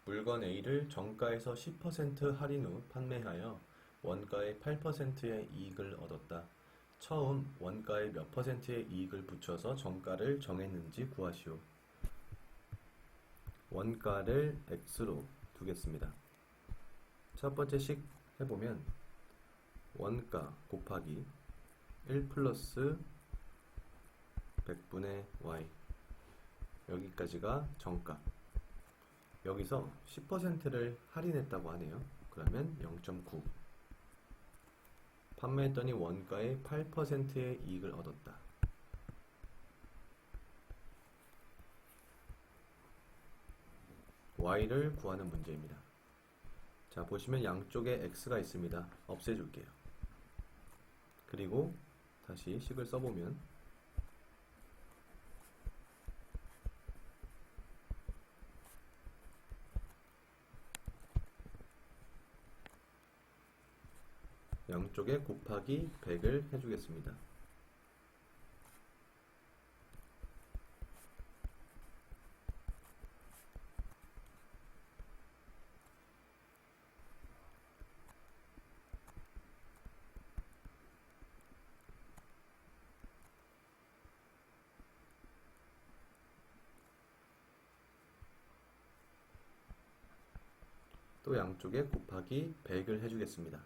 물건 A를 정가에서 10% 할인 후 판매하여 원가의 8%의 이익을 얻었다. 처음 원가에 몇 %의 이익을 붙여서 정가를 정했는지 구하시오. 원가를 X로 두겠습니다. 첫 번째 식 해보면 원가 곱하기 1 플러스 100분의 Y, 여기까지가 정가. 여기서 10%를 할인했다고 하네요. 그러면 0.9. 판매했더니 원가의 8%의 이익을 얻었다. Y를 구하는 문제입니다. 자, 보시면 양쪽에 X가 있습니다. 없애줄게요. 그리고 다시 식을 써보면 양쪽에 곱하기 100을 해주겠습니다. 또 양쪽에 곱하기 100을 해주겠습니다.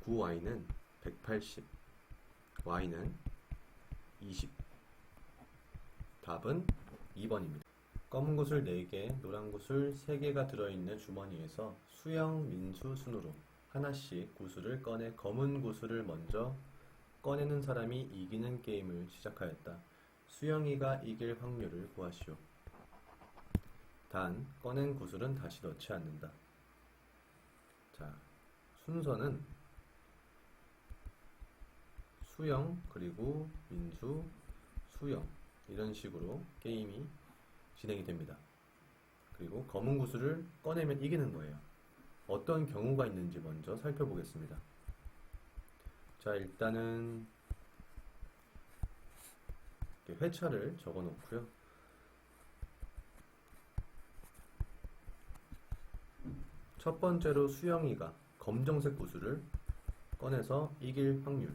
Y는 180, Y는 20. 답은 2번입니다. 검은 구슬 4개, 노란 구슬 3개가 들어있는 주머니에서 수영, 민수, 순으로 하나씩 구슬을 꺼내 검은 구슬을 먼저 꺼내는 사람이 이기는 게임을 시작하였다. 수영이가 이길 확률을 구하시오. 단, 꺼낸 구슬은 다시 넣지 않는다. 자, 순서는 수영, 그리고 민수, 수영, 이런 식으로 게임이 진행이 됩니다. 그리고 검은 구슬을 꺼내면 이기는 거예요. 어떤 경우가 있는지 먼저 살펴보겠습니다. 자, 일단은 이렇게 회차를 적어 놓고요. 첫 번째로 수영이가 검정색 구슬을 꺼내서 이길 확률.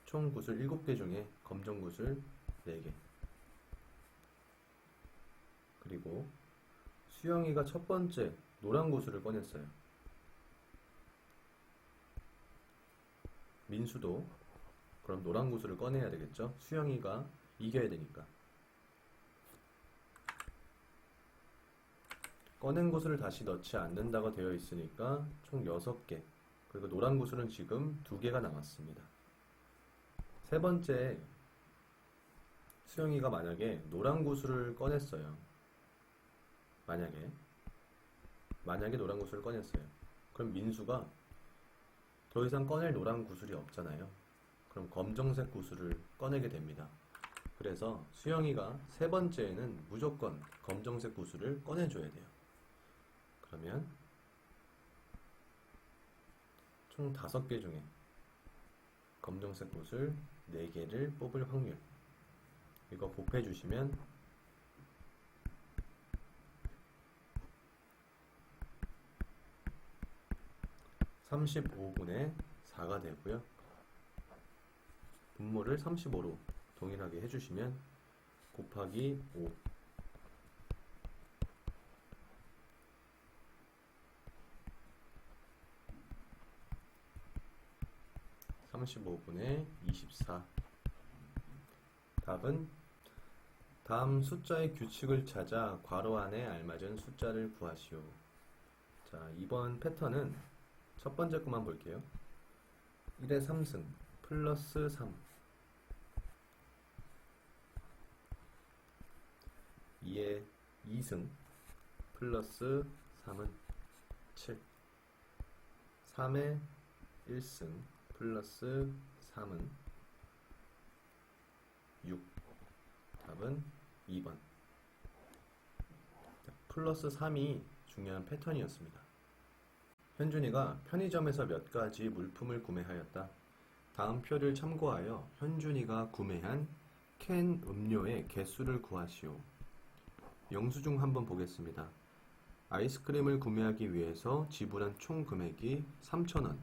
총 구슬 7개 중에 검정 구슬 4개. 그리고 수영이가 첫 번째 노란 구슬을 꺼냈어요. 민수도 그럼 노란 구슬을 꺼내야 되겠죠? 수영이가 이겨야 되니까. 꺼낸 구슬을 다시 넣지 않는다고 되어 있으니까 총 6개. 그리고 노란 구슬은 지금 2개가 남았습니다. 세 번째, 수영이가 만약에 노란 구슬을 꺼냈어요. 만약에 노란 구슬을 꺼냈어요. 그럼 민수가 더 이상 꺼낼 노란 구슬이 없잖아요. 그럼 검정색 구슬을 꺼내게 됩니다. 그래서 수영이가 세 번째에는 무조건 검정색 구슬을 꺼내줘야 돼요. 그러면 총 5개 중에 검정색 구슬 4개를 뽑을 확률, 이거 곱해 주시면 35분의 4가 되고요. 분모를 35로 동일하게 해주시면 곱하기 5, 35분의 24. 답은 다음 숫자의 규칙을 찾아 괄호 안에 알맞은 숫자를 구하시오. 자, 이번 패턴은 첫 번째 것만 볼게요. 1의 3승 플러스 3, 2의 2승 플러스 3은 7, 3의 1승 플러스 3은 답은 2번. 플러스 3이 중요한 패턴이었습니다. 현준이가 편의점에서 몇 가지 물품을 구매하였다. 다음 표를 참고하여 현준이가 구매한 캔 음료의 개수를 구하시오. 영수증 한번 보겠습니다. 아이스크림을 구매하기 위해서 지불한 총 금액이 3,000원.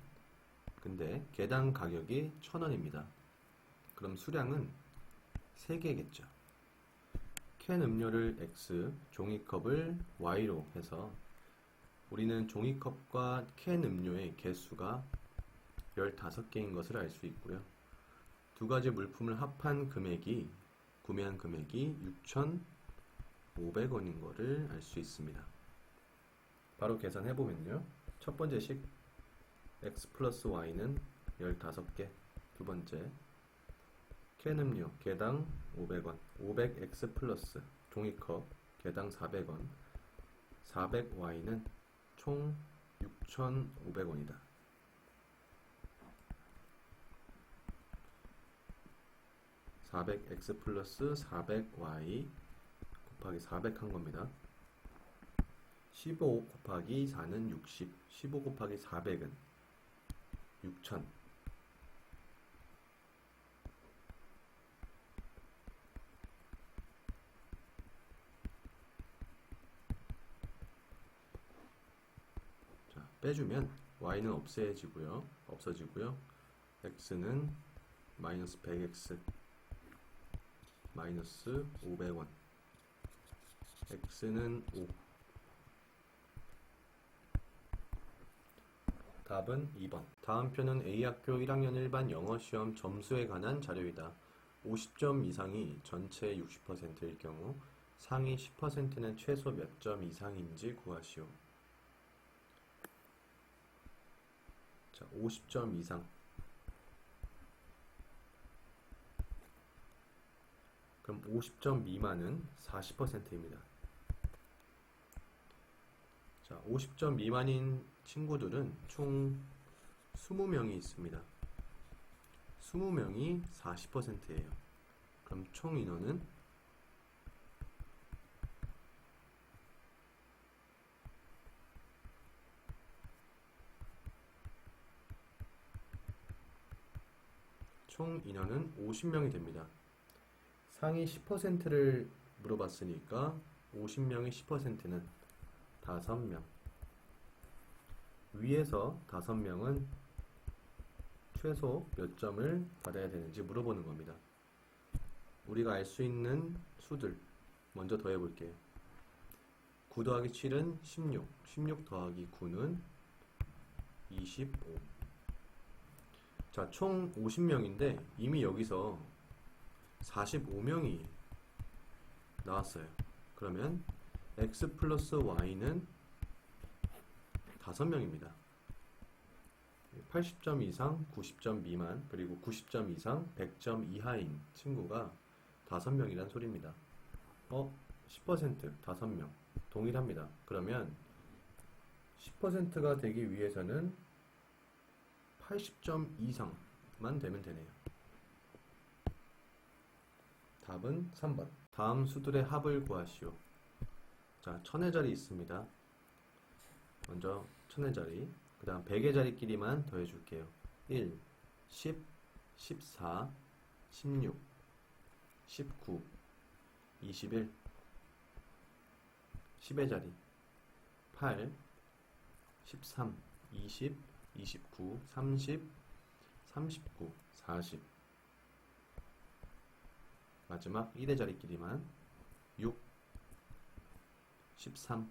근데 개당 가격이 1,000원입니다. 그럼 수량은 3개겠죠. 캔 음료를 X, 종이컵을 Y로 해서 우리는 종이컵과 캔 음료의 개수가 15개인 것을 알 수 있고요. 두 가지 물품을 합한 금액이, 구매한 금액이 6,500원인 것을 알 수 있습니다. 바로 계산해보면요. 첫 번째 식 X 플러스 Y는 15개. 두 번째 캔 음료 개당 500원, 500X 플러스 종이컵 개당 400원, 400Y는 총 6,500원이다. 400X 플러스 400Y 곱하기 400 한 겁니다. 15 곱하기 4는 60, 15 곱하기 400은 6,000. 자, 빼주면 Y는 없어지고요. X는 마이너스 100X 마이너스 500원. X는 5. 답은 2번. 다음 표는 A학교 1학년 일반 영어시험 점수에 관한 자료이다. 50점 이상이 전체 60%일 경우 상위 10%는 최소 몇 점 이상인지 구하시오. 자, 50점 이상. 그럼 50점 미만은 40%입니다. 자, 50점 미만인 친구들은 총 20명이 있습니다. 20명이 40%예요. 그럼 총 인원은 총 인원은 50명이 됩니다. 상위 10%를 물어봤으니까 50명의 10%는 5명. 위에서 5명은 최소 몇 점을 받아야 되는지 물어보는 겁니다. 우리가 알 수 있는 수들 먼저 더해 볼게요. 9 더하기 7은 16, 16 더하기 9는 25. 자, 총 50명인데 이미 여기서 45명이 나왔어요. 그러면 X 플러스 Y는 5명입니다. 80점 이상, 90점 미만, 그리고 90점 이상, 100점 이하인 친구가 5명이란 소리입니다. 10% 5명 동일합니다. 그러면 10%가 되기 위해서는 80점 이상만 되면 되네요. 답은 3번. 다음 수들의 합을 구하시오. 자, 1000의 자리 있습니다. 먼저 1000의 자리, 그 다음 100의 자리끼리만 더해줄게요. 1, 10, 14, 16, 19, 21, 10의 자리, 8, 13, 20, 29, 30, 39, 40. 마지막 1의 자리끼리만 6, 13,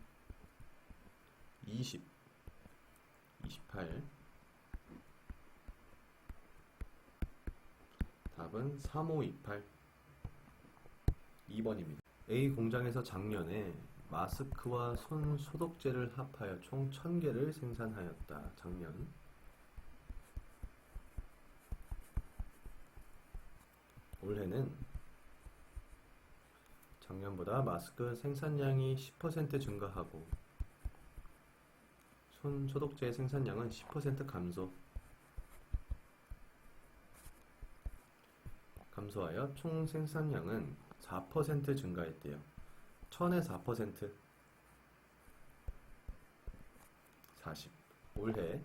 20, 28. 답은 3528. 2번입니다. A 공장에서 작년에 마스크와 손 소독제를 합하여 총 1000개를 생산하였다. 작년. 올해는 작년보다 마스크 생산량이 10% 증가하고 손 소독제 생산량은 10% 감소하여 총 생산량은 4% 증가했대요. 1000에 4% 40. 올해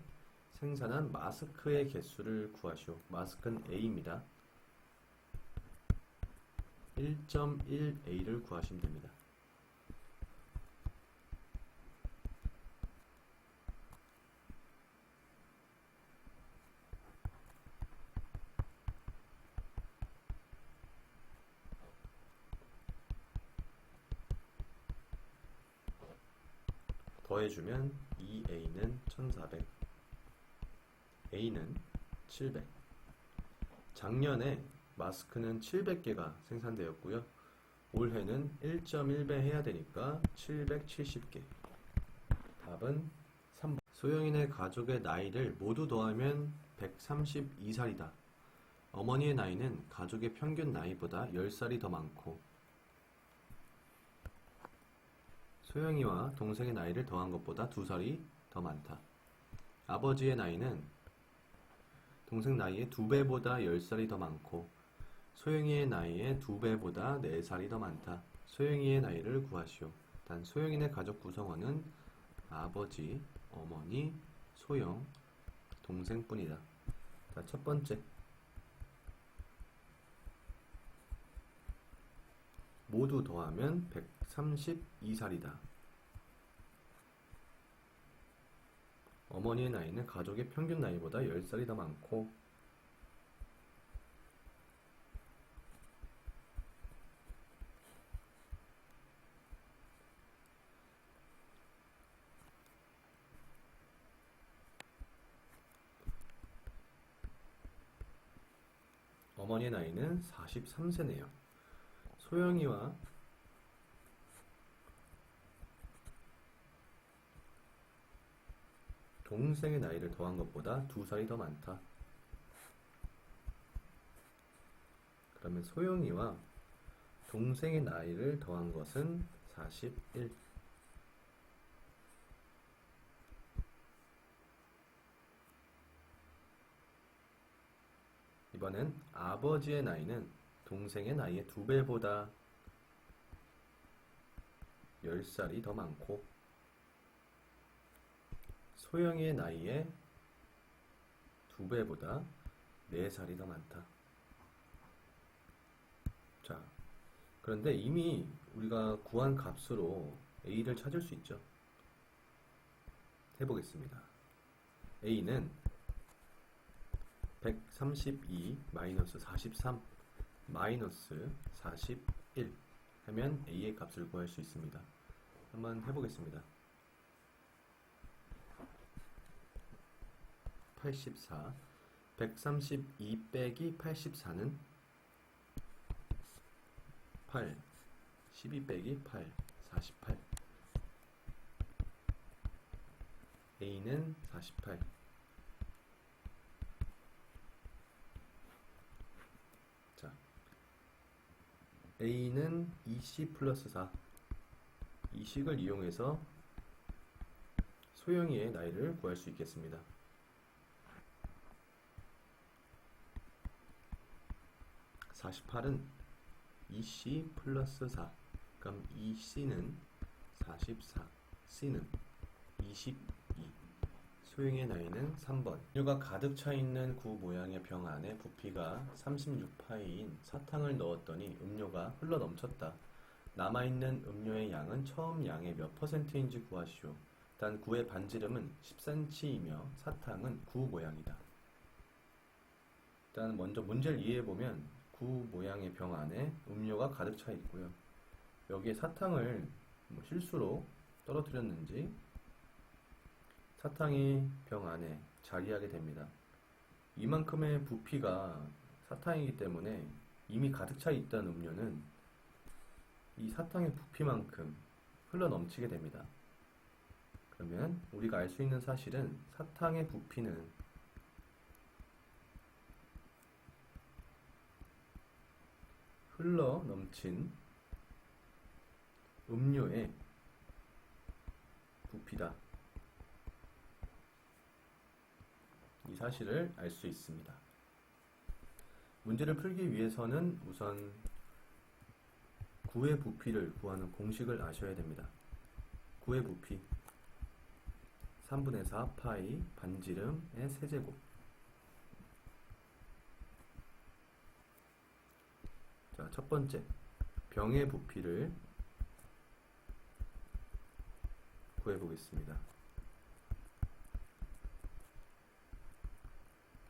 생산한 마스크의 개수를 구하시오. 마스크는 A입니다. 1.1A를 구하시면 됩니다. 더해주면 2A는 1400, A는 700. 작년에 마스크는 700개가 생산되었고요. 올해는 1.1배 해야 되니까 770개. 답은 3번. 소영이네 가족의 나이를 모두 더하면 132살이다. 어머니의 나이는 가족의 평균 나이보다 10살이 더 많고, 소영이와 동생의 나이를 더한 것보다 2살이 더 많다. 아버지의 나이는 동생 나이의 2배보다 10살이 더 많고, 소영이의 나이의 2배보다 4살이 더 많다. 소영이의 나이를 구하시오. 단 소영이네 가족 구성원은 아버지, 어머니, 소영, 동생뿐이다. 자, 첫 번째. 모두 더하면 132살이다. 어머니의 나이는 가족의 평균 나이보다 10살이 더 많고, 어머니의 나이는 43세네요. 소영이와 동생의 나이를 더한 것보다 2살이 더 많다. 그러면 소영이와 동생의 나이를 더한 것은 41. 이번엔 아버지의 나이는 동생의 나이의 2배보다 10살이 더 많고, 소영이의 나이의 2배보다 4살이 더 많다. 자, 그런데 이미 우리가 구한 값으로 A를 찾을 수 있죠. 해보겠습니다. A는 132 마이너스 43 마이너스 41 하면 A의 값을 구할 수 있습니다. 한번 해보겠습니다. 84. 132 빼기 84는 8. 12 빼기 8. 48. A는 48. 자, A는 2C 플러스 4. 이 식을 이용해서 소영이의 나이를 구할 수 있겠습니다. 48은 2C 플러스 4. 그럼 2C는 44, C는 22. 소영이의 나이는 3번. 음료가 가득 차 있는 구 모양의 병 안에 부피가 36파이인 사탕을 넣었더니 음료가 흘러 넘쳤다. 남아있는 음료의 양은 처음 양의 몇 %인지 구하시오. 단 구의 반지름은 10cm이며 사탕은 구 모양이다. 일단 먼저 문제를 이해해보면 구 모양의 병 안에 음료가 가득 차 있고요. 여기에 사탕을 실수로 떨어뜨렸는지 사탕이 병 안에 자리하게 됩니다. 이만큼의 부피가 사탕이기 때문에 이미 가득 차 있던 음료는 이 사탕의 부피만큼 흘러 넘치게 됩니다. 그러면 우리가 알 수 있는 사실은 사탕의 부피는 흘러 넘친 음료의 부피다. 이 사실을 알 수 있습니다. 문제를 풀기 위해서는 우선 9의 부피를 구하는 공식을 아셔야 됩니다. 9의 부피 3분의 4 파이 반지름의 세제곱. 자, 첫 번째 병의 부피를 구해보겠습니다.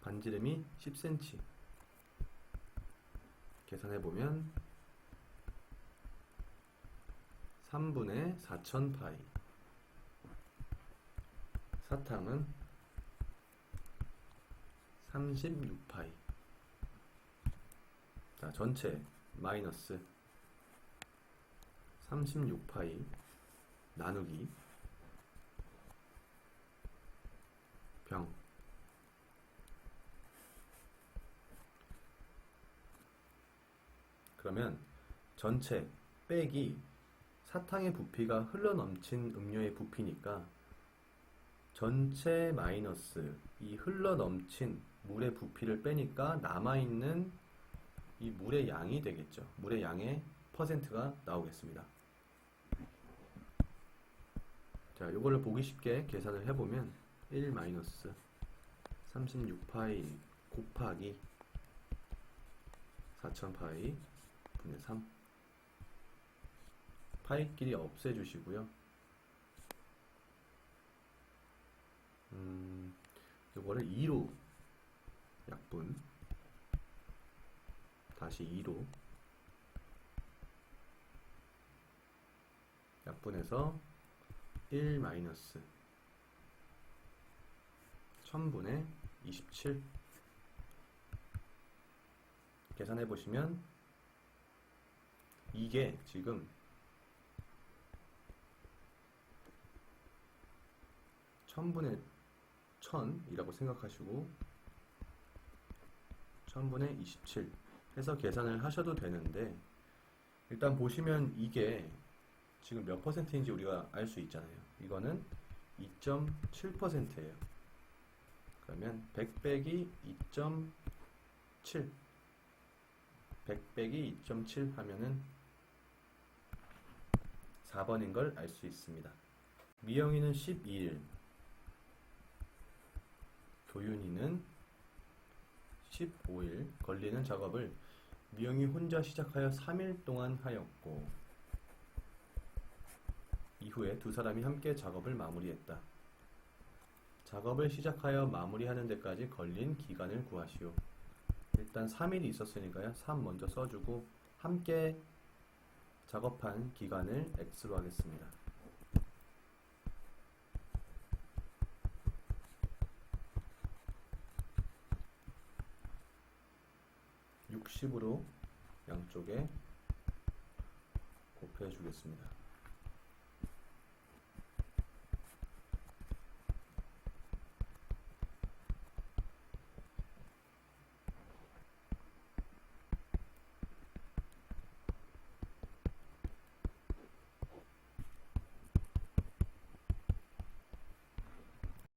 반지름이 10cm. 계산해보면 3분의 4000 파이. 사탕은 36 파이. 자, 전체 마이너스 36 파이 나누기 병. 그러면 전체 빼기 사탕의 부피가 흘러넘친 음료의 부피니까 전체 마이너스 이 흘러넘친 물의 부피를 빼니까 남아있는 이 물의 양이 되겠죠. 물의 양의 퍼센트가 나오겠습니다. 자, 이거를 보기 쉽게 계산을 해보면 1 마이너스 36파이 곱하기 4000파이 분의 3. 파이끼리 없애주시고요. 이거를 2로 약분, 다시 2로 약분해서 1 마이너스 1000분의 27. 계산해 보시면 이게 지금 1000분의 1000이라고 생각하시고 1000분의 27 해서 계산을 하셔도 되는데, 일단 보시면 이게 지금 몇 퍼센트인지 우리가 알 수 있잖아요. 이거는 2.7%예요. 그러면 100 빼기 2.7 100 빼기 2.7 하면은 4번인 걸 알 수 있습니다. 미영이는 12일, 교윤이는 15일 걸리는 작업을 미영이 혼자 시작하여 3일 동안 하였고 이후에 두 사람이 함께 작업을 마무리했다. 작업을 시작하여 마무리하는 데까지 걸린 기간을 구하시오. 일단 3일이 있었으니까요. 3 먼저 써주고 함께 작업한 기간을 X로 하겠습니다. 60으로 양쪽에 곱해 주겠습니다.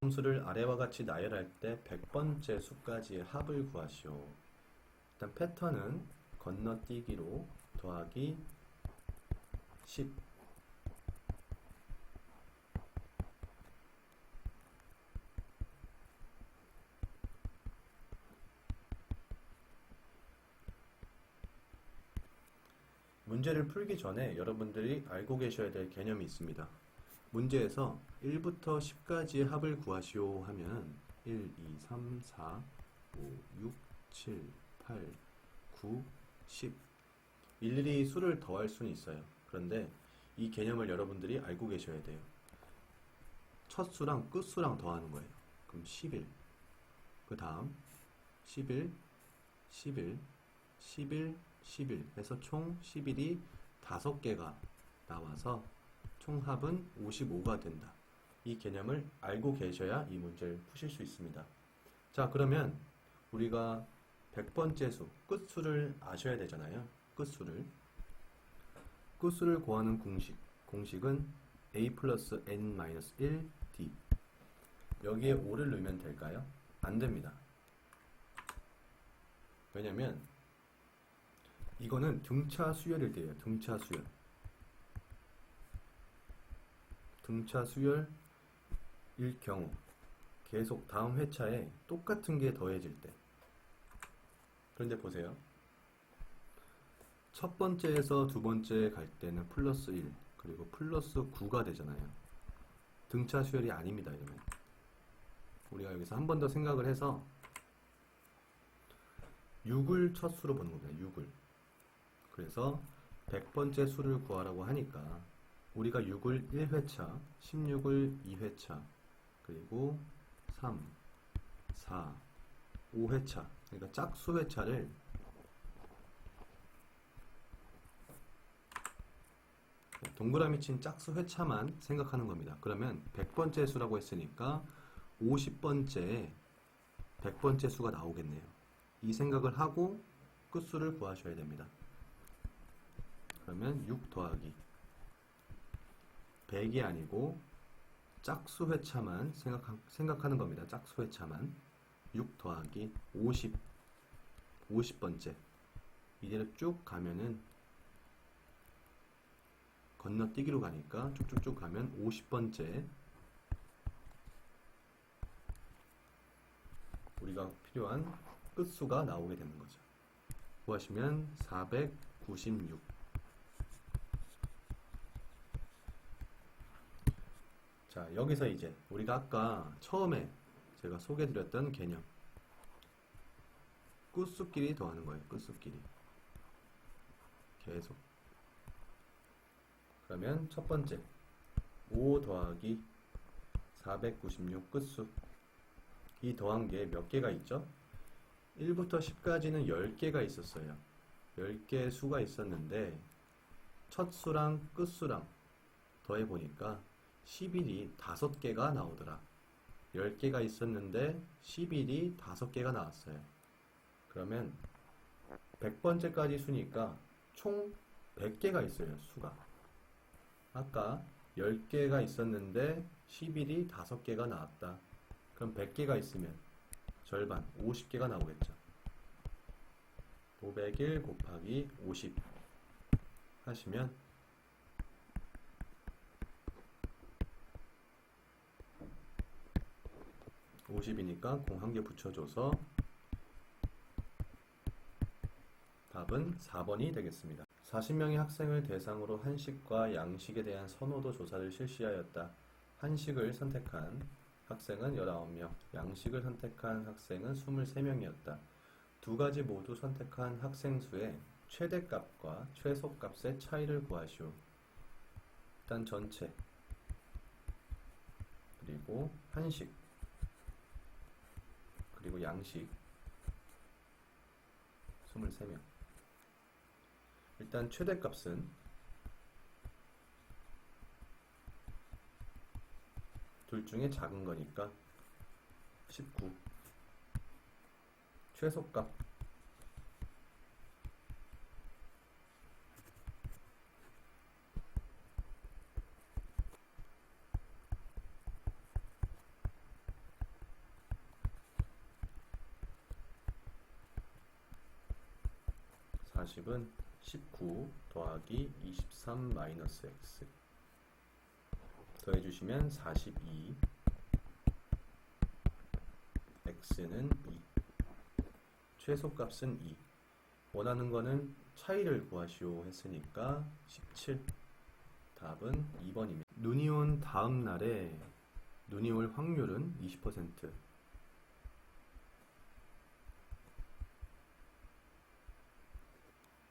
함수를 아래와 같이 나열할 때 100번째 수까지의 합을 구하시오. 일단 패턴은 건너뛰기로 더하기 10. 문제를 풀기 전에 여러분들이 알고 계셔야 될 개념이 있습니다. 문제에서 1부터 10까지의 합을 구하시오 하면 1, 2, 3, 4, 5, 6, 7, 8, 9, 10 일일이 수를 더할 수는 있어요. 그런데 이 개념을 여러분들이 알고 계셔야 돼요. 첫 수랑 끝 수랑 더하는 거예요. 그럼 11, 그 다음 11, 11, 11, 11 해서 총 11이 5개가 나와서 총합은 55가 된다. 이 개념을 알고 계셔야 이 문제를 푸실 수 있습니다. 자, 그러면 우리가 100번째 수, 끝수를 아셔야 되잖아요. 끝수를 구하는 공식은 a 플러스 n-1 d. 여기에 5를 넣으면 될까요? 안 됩니다. 왜냐면 이거는 등차 수열일 때예요. 등차 수열. 등차 수열일 경우 계속 다음 회차에 똑같은 게 더해질 때. 그런데 보세요. 첫 번째에서 두 번째 갈 때는 플러스 1 그리고 플러스 9가 되잖아요. 등차 수열이 아닙니다. 이러면 우리가 여기서 한 번 더 생각을 해서 6을 첫 수로 보는 겁니다. 6을. 그래서 100번째 수를 구하라고 하니까 우리가 6을 1회차, 16을 2회차, 그리고 3, 4, 5회차, 그러니까 짝수 회차를 동그라미 친 짝수 회차만 생각하는 겁니다. 그러면 100번째 수라고 했으니까 50번째 100번째 수가 나오겠네요. 이 생각을 하고 끝수를 구하셔야 됩니다. 그러면 6 더하기 100이 아니고 짝수 회차만 생각하는 겁니다. 짝수 회차만 6 더하기 50번째 이대로 쭉 가면은 건너뛰기로 가니까 쭉쭉쭉 가면 50번째 우리가 필요한 끝수가 나오게 되는 거죠. 구하시면 496. 자, 여기서 이제 우리가 아까 처음에 제가 소개해드렸던 개념 끝수끼리 더하는 거예요. 끝수끼리 계속. 그러면 첫 번째 5 더하기 496 끝수. 이 더한 게 몇 개가 있죠? 1부터 10까지는 10개가 있었어요. 10개의 수가 있었는데 첫 수랑 끝수랑 더해보니까 11이 5개가 나오더라. 10개가 있었는데 11이 5개가 나왔어요. 그러면 100번째까지 수니까 총 100개가 있어요. 수가. 아까 10개가 있었는데 11이 5개가 나왔다. 그럼 100개가 있으면 절반 50개가 나오겠죠. 501 곱하기 50 하시면 50이니까 공 한 개 붙여줘서 답은 4번이 되겠습니다. 40명의 학생을 대상으로 한식과 양식에 대한 선호도 조사를 실시하였다. 한식을 선택한 학생은 19명, 양식을 선택한 학생은 23명이었다. 두 가지 모두 선택한 학생 수의 최대값과 최소값의 차이를 구하시오. 일단 전체, 그리고 한식, 그리고 양식 23명. 일단 최대값은 둘 중에 작은 거니까 19. 최소값 40은 19 더하기 23 마이너스 x 더해주시면 42 x는 2 최소값은 2 원하는 거는 차이를 구하시오 했으니까 17 답은 2번입니다. 눈이 온 다음 날에 눈이 올 확률은 20%.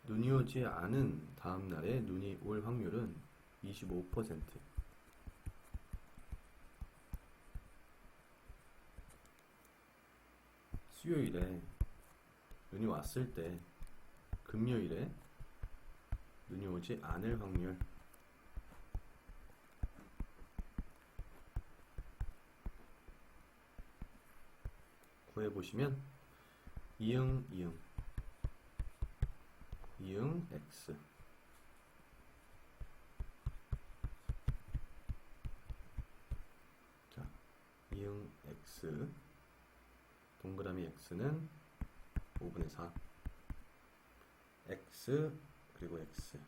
눈이 오지 않은 다음 날에 눈이 올 확률은 25%. 수요일에 눈이 왔을 때 금요일에 눈이 오지 않을 확률 구해보시면 이응 x 자, 이응 x 동그라미 x는 5분의 4 x 그리고 x.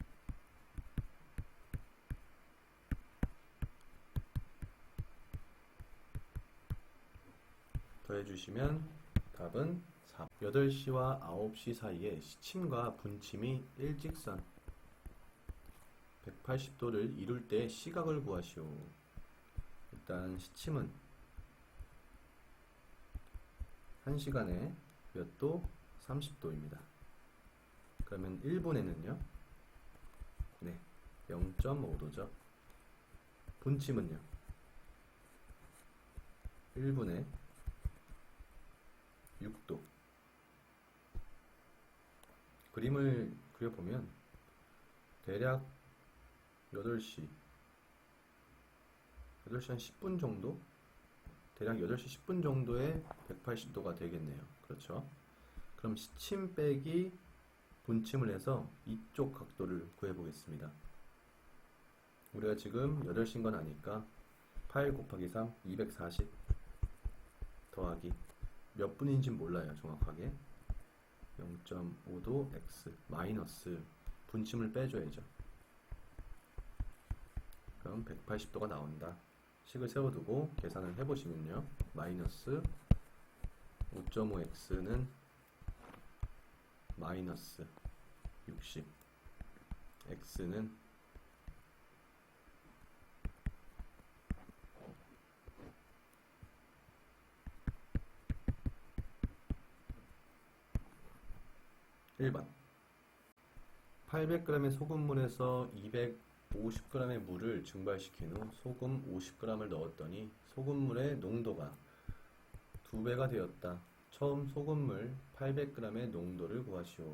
더해주시면 답은 4. 8시와 9시 사이에 시침과 분침이 일직선 180도를 이룰 때 시각을 구하시오. 일단 시침은 1시간에 몇 도? 30도입니다. 그러면 1분에는요? 네, 0.5도죠. 분침은요? 1분에 6도. 그림을 그려보면 대략 8시 한 10분 정도? 대략 8시 10분 정도에 180도가 되겠네요. 그렇죠? 그럼 시침 빼기 분침을 해서 이쪽 각도를 구해보겠습니다. 우리가 지금 8시인 건 아니까 8 곱하기 3, 240 더하기 몇 분인지 몰라요. 정확하게 0.5도 x 마이너스 분침을 빼줘야죠. 그럼 180도가 나온다. 식을 세워두고 계산을 해보시면요. 마이너스 5.5x는 마이너스 60 x는 (1번) 800g의 소금물에서 250g의 물을 증발시킨 후 소금 50g을 넣었더니 소금물의 농도가 2배가 되었다. 처음 소금물 800g의 농도를 구하시오.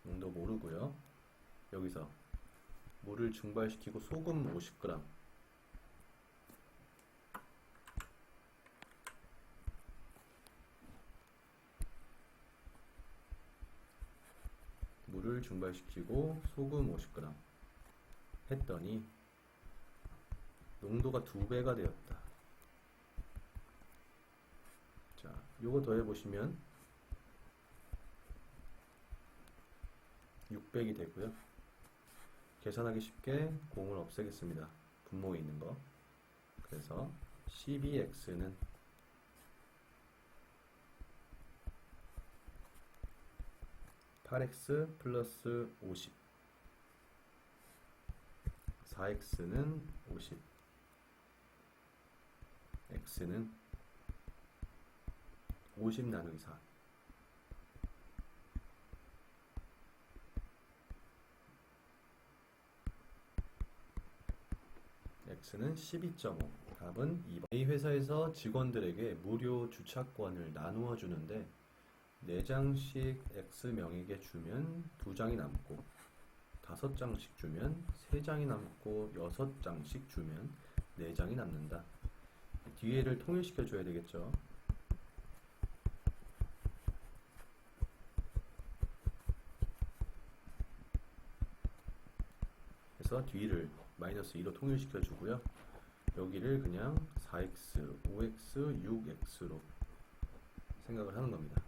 농도 모르고요. 여기서 물을 증발시키고 소금 50g 물을 증발시키고 소금 50g 했더니 농도가 2배가 되었다. 자, 요거 더해보시면 600이 되고요. 계산하기 쉽게 공을 없애겠습니다. 분모에 있는 거. 그래서 12x는 8x 플러스 50 4x는 50 x는 50 나누기 4 x는 12.5 답은 2번. 이 회사에서 직원들에게 무료 주차권을 나누어 주는데 4장씩 X명에게 주면 2장이 남고 5장씩 주면 3장이 남고 6장씩 주면 4장이 남는다. 뒤에를 통일시켜 줘야 되겠죠. 그래서 뒤를 마이너스 2로 통일시켜 주고요. 여기를 그냥 4x, 5x, 6x로 생각을 하는 겁니다.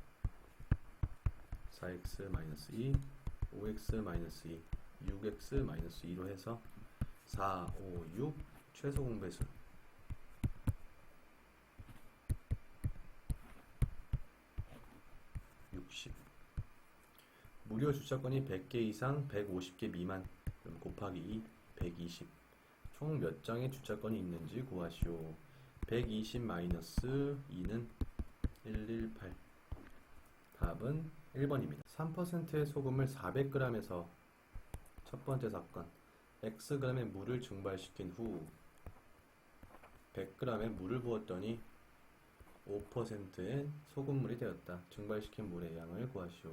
4x-2, 5x-2, 6x-2로 해서 4, 5, 6 최소 공배수 60. 무료 주차권이 100개 이상 150개 미만 그럼 곱하기 2, 120. 총 몇 장의 주차권이 있는지 구하시오. 120-2는 118. 답은 1번입니다. 3%의 소금을 400g에서 첫 번째 사건 Xg의 물을 증발시킨 후 100g의 물을 부었더니 5%의 소금물이 되었다. 증발시킨 물의 양을 구하시오.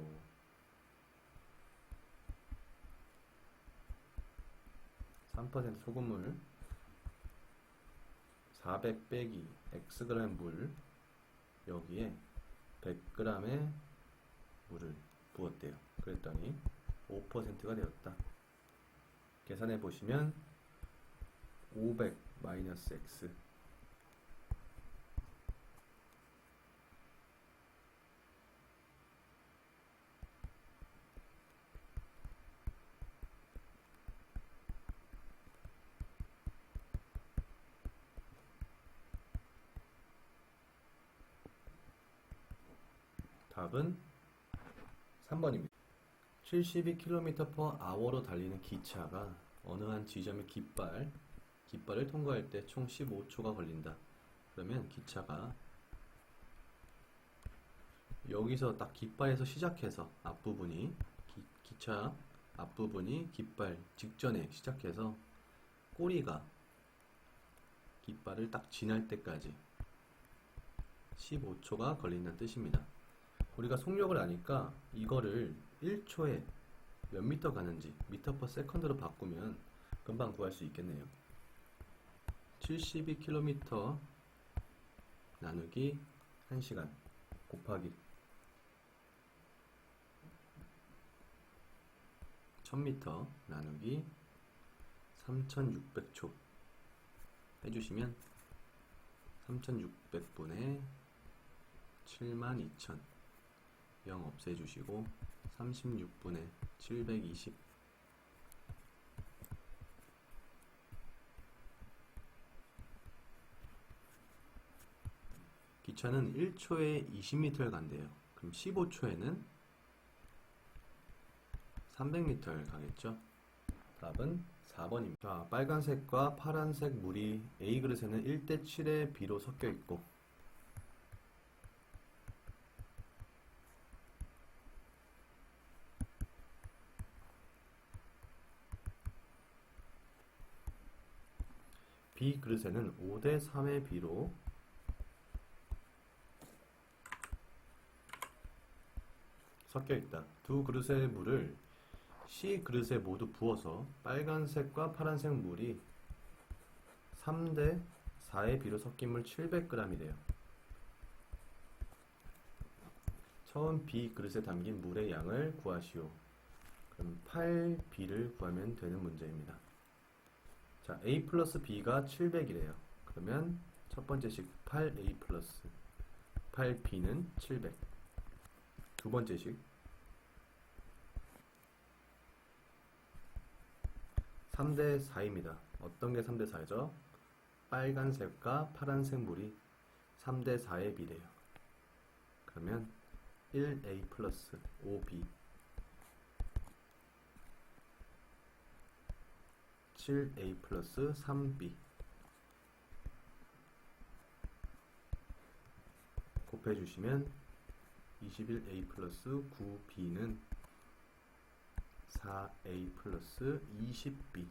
3% 소금물 400 빼기 Xg의 물 여기에 100g의 물을 부었대요. 그랬더니 5%가 되었다. 계산해 보시면 500 마이너스 x 답은 3번입니다. 72km/h로 달리는 기차가 어느 한 지점의 깃발을 통과할 때 총 15초가 걸린다. 그러면 기차가 여기서 딱 깃발에서 시작해서 앞부분이 기차 앞부분이 깃발 직전에 시작해서 꼬리가 깃발을 딱 지날 때까지 15초가 걸린다는 뜻입니다. 우리가 속력을 아니까 이거를 1초에 몇 미터 가는지 미터 퍼 세컨드로 바꾸면 금방 구할 수 있겠네요. 72km 나누기 1시간 곱하기 1000m 나누기 3600초 해주시면 3600분의 72000 0 없애주시고 36분의 720 기차는 1초에 20m를 간대요. 그럼 15초에는 300m를 가겠죠? 답은 4번입니다. 자, 빨간색과 파란색 물이 A 그릇에는 1대7의 B로 섞여 있고 B 그릇에는 5대3의 B로 섞여 있다. 두 그릇의 물을 C 그릇에 모두 부어서 빨간색과 파란색 물이 3대4의 B로 섞인 물 700g이래요. 처음 B 그릇에 담긴 물의 양을 구하시오. 그럼 8B를 구하면 되는 문제입니다. 자, A 플러스 B가 700이래요. 그러면 첫 번째식 8A 플러스 8B는 700. 두 번째식 3대4입니다. 어떤 게 3대4죠? 빨간색과 파란색 물이 3대4의 비례요. 그러면 1A 플러스 5B 7A 플러스 3B 곱해주시면 21A 플러스 9B는 4A 플러스 20B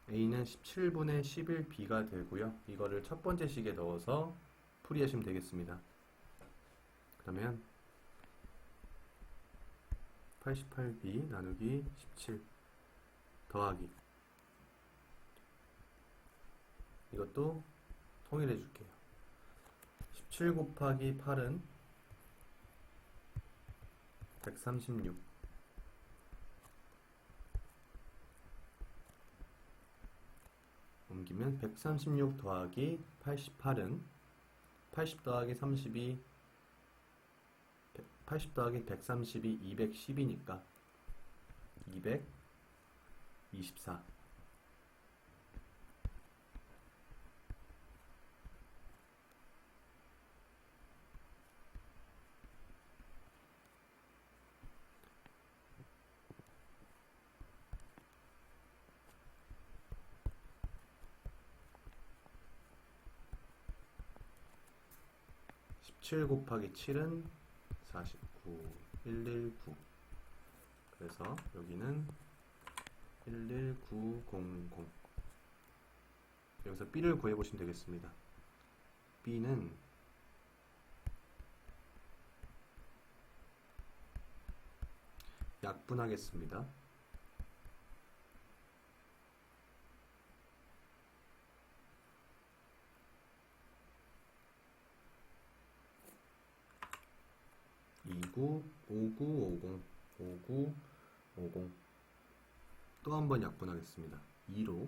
A는 17분의 11B가 되고요. 이거를 첫 번째 식에 넣어서 풀이하시면 되겠습니다. 그러면 88B 나누기 17 더하기 이것도 통일해 줄게요. 17 곱하기 8은 136 옮기면 136 더하기 88은 80 더하기 32 80 더하기 132 210이니까 224 17 곱하기 7은 49 119 그래서 여기는 11900 여기서 B를 구해보시면 되겠습니다. B는 약분하겠습니다. 5950 또 한 번 약분하겠습니다. 2로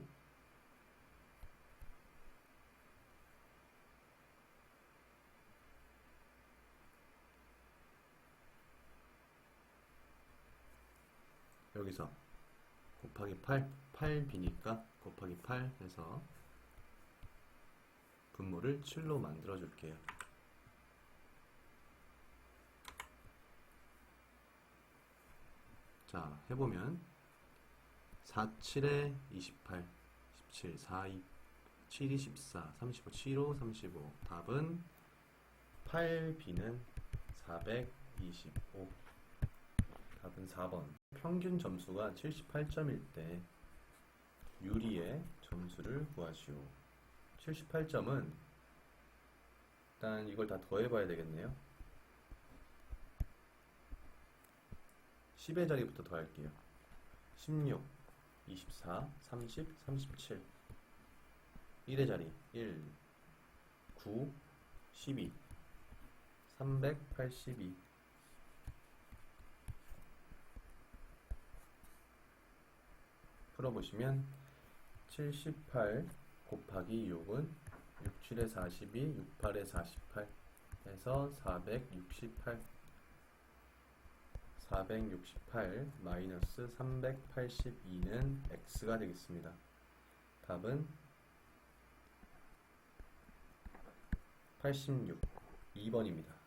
여기서 곱하기 8, 8b니까 곱하기 8 해서 분모를 7로 만들어 줄게요. 자, 해보면 4, 7에 28, 17, 4, 2, 7, 2, 14, 35, 7, 5, 35. 답은 8b는 425. 답은 4번. 평균 점수가 78점일 때 유리의 점수를 구하시오. 78점은 일단 이걸 다 더해봐야 되겠네요. 10의 자리부터 더할게요. 16, 24, 30, 37. 1의 자리 1, 9, 12, 382. 풀어보시면 78 곱하기 6은 6, 7에 42, 6, 8에 48 해서 468. 468 마이너스 382는 x가 되겠습니다. 답은 86, 2번입니다.